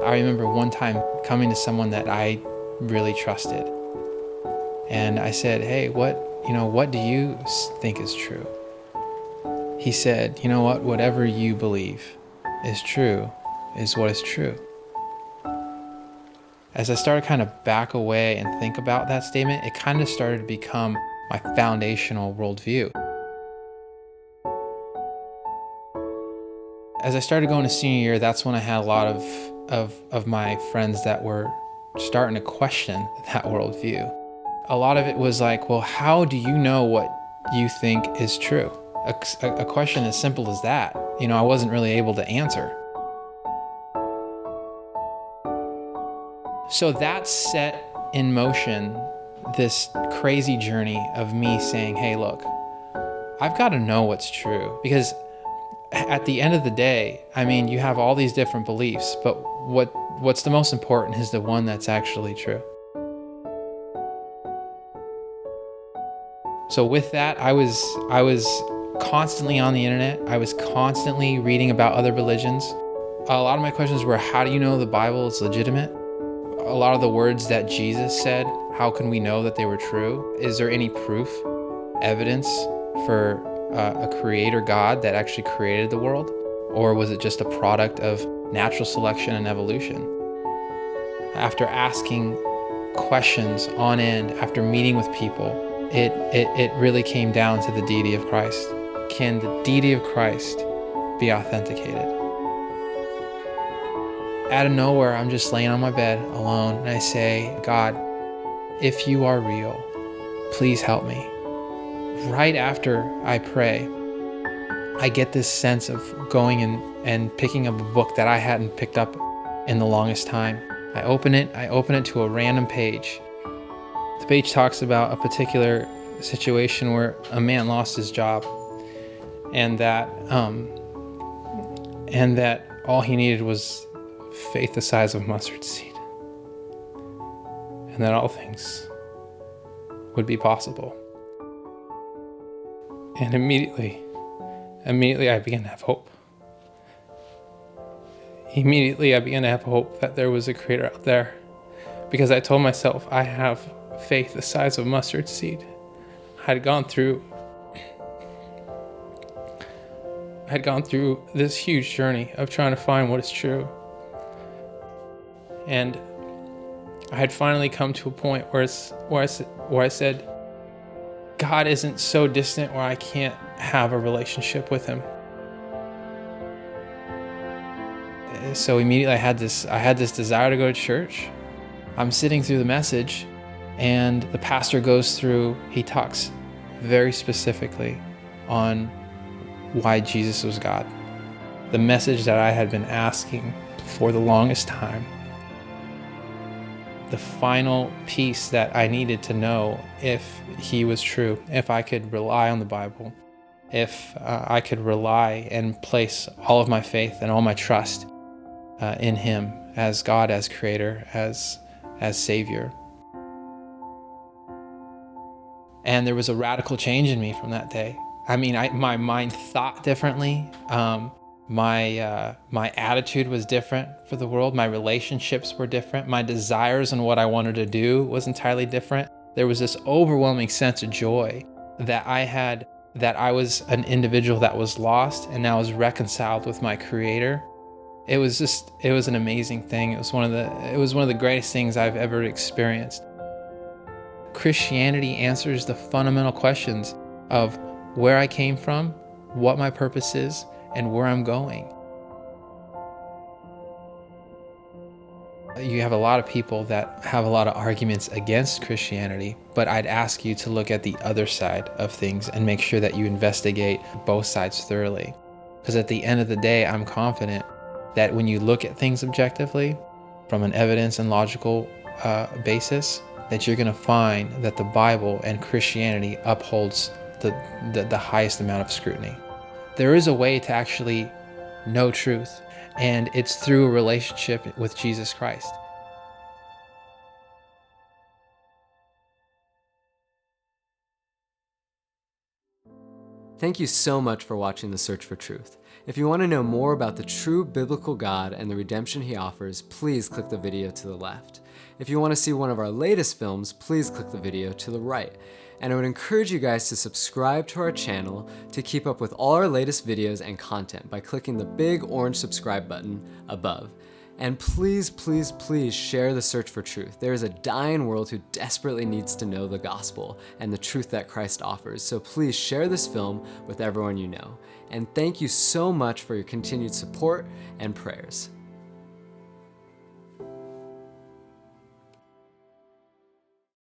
I remember one time coming to someone that I really trusted. And I said, hey, what do you think is true? He said, you know what, whatever you believe is true is what is true. As I started kind of back away and think about that statement, it kind of started to become my foundational worldview. As I started going to senior year, that's when I had a lot of my friends that were starting to question that worldview. A lot of it was like, well, how do you know what you think is true? A question as simple as that, I wasn't really able to answer. So that set in motion this crazy journey of me saying, hey, look, I've got to know what's true, because at the end of the day, you have all these different beliefs, but what's the most important is the one that's actually true. So with that, I was constantly on the internet. I was constantly reading about other religions. A lot of my questions were, how do you know the Bible is legitimate? A lot of the words that Jesus said, how can we know that they were true? Is there any proof, evidence for a creator God that actually created the world? Or was it just a product of natural selection and evolution? After asking questions on end, after meeting with people, it really came down to the deity of Christ. Can the deity of Christ be authenticated? Out of nowhere, I'm just laying on my bed alone, and I say, God, if you are real, please help me. Right after I pray, I get this sense of going and picking up a book that I hadn't picked up in the longest time. I open it to a random page. The page talks about a particular situation where a man lost his job, and that all he needed was faith the size of a mustard seed, and that all things would be possible. And immediately I began to have hope. Immediately I began to have hope that there was a creator out there, because I told myself, I have faith the size of a mustard seed. I had gone through this huge journey of trying to find what is true. And I had finally come to a point where I said, God isn't so distant where I can't have a relationship with him. So immediately I had this desire to go to church. I'm sitting through the message, and the pastor he talks very specifically on why Jesus was God. The message that I had been asking for the longest time. The final piece that I needed to know if he was true, if I could rely on the Bible, if I could rely and place all of my faith and all my trust in him as God, as creator, as savior. And there was a radical change in me from that day. My mind thought differently. My attitude was different for the world. My relationships were different. My desires and what I wanted to do was entirely different. There was this overwhelming sense of joy that I had, that I was an individual that was lost and now was reconciled with my creator. It was an amazing thing. It was one of the greatest things I've ever experienced. Christianity answers the fundamental questions of where I came from, what my purpose is, and where I'm going. You have a lot of people that have a lot of arguments against Christianity, but I'd ask you to look at the other side of things and make sure that you investigate both sides thoroughly. Because at the end of the day, I'm confident that when you look at things objectively, from an evidence and logical basis, that you're going to find that the Bible and Christianity upholds the highest amount of scrutiny. There is a way to actually know truth, and it's through a relationship with Jesus Christ. Thank you so much for watching The Search for Truth. If you want to know more about the true biblical God and the redemption he offers, please click the video to the left. If you want to see one of our latest films, please click the video to the right. And I would encourage you guys to subscribe to our channel to keep up with all our latest videos and content by clicking the big orange subscribe button above. And please, please, please share The Search for Truth. There is a dying world who desperately needs to know the gospel and the truth that Christ offers. So please share this film with everyone you know. And thank you so much for your continued support and prayers.